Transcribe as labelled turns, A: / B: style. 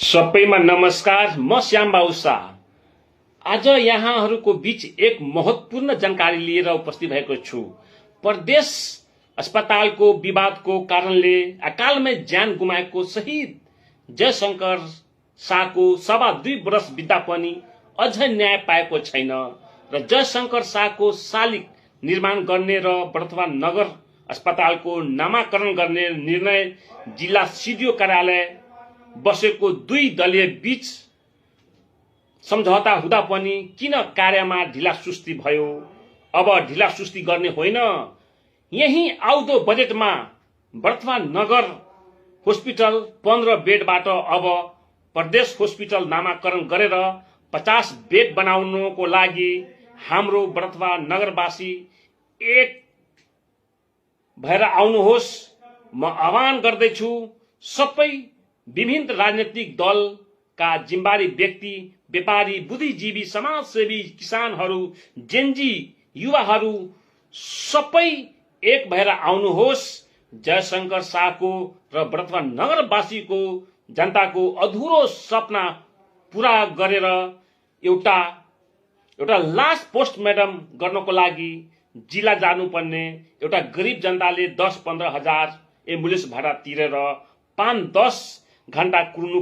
A: सबैमा नमस्कार। म श्यामबाबु शाह आज यहाँहरूको बीच एक महत्वपूर्ण जानकारी लिएर उपस्थित भएको छु। प्रदेश अस्पतालको विवादको कारणले अकालमै ज्यान गुमाएको शहीद जयशंकर शाहको 2.5 वर्ष बित्दा पनि अझ न्याय पाएको छैन र जयशंकर शाहको शालिग निर्माण गर्ने र वर्तमान नगर अस्पतालको नामाकरण गर्ने निर्णय जिल्ला सिडिओ कार्यालय बसेको दुई दलीय बीच सम्झौता हुँदा पनि किन कार्यमा ढिलासुस्ती भयो? अब ढिलासुस्ती गर्ने होइन, यही आउँदो बजेटमा वर्तमान नगर हस्पिटल 15 बेडबाट अब प्रदेश हस्पिटल नामाकरण गरेर 50 बेड बनाउनको लागि हाम्रो वर्तमान नगरवासी एक भएर आउनुहोस्। म आह्वान गर्दैछु सबै विभिन्न राजनीतिक दलका जिम्मेवारी व्यक्ति, व्यापारी, बुद्धिजीवी, समाजसेवी, किसानहरू, जेनजी, युवाहरू सबै एक भएर आउनुहोस्। जयशंकर शाहको र वर्तमान नगरवासीको जनताको अधुरो सपना पूरा गरेर एउटा लास्ट पोस्टमार्टम गर्नको लागि जिल्ला जानुपर्ने एउटा गरिब जनताले 10-15 हजार एम्बुलेन्स भाडा तिरेर 5-10 घण्टा कुर्नु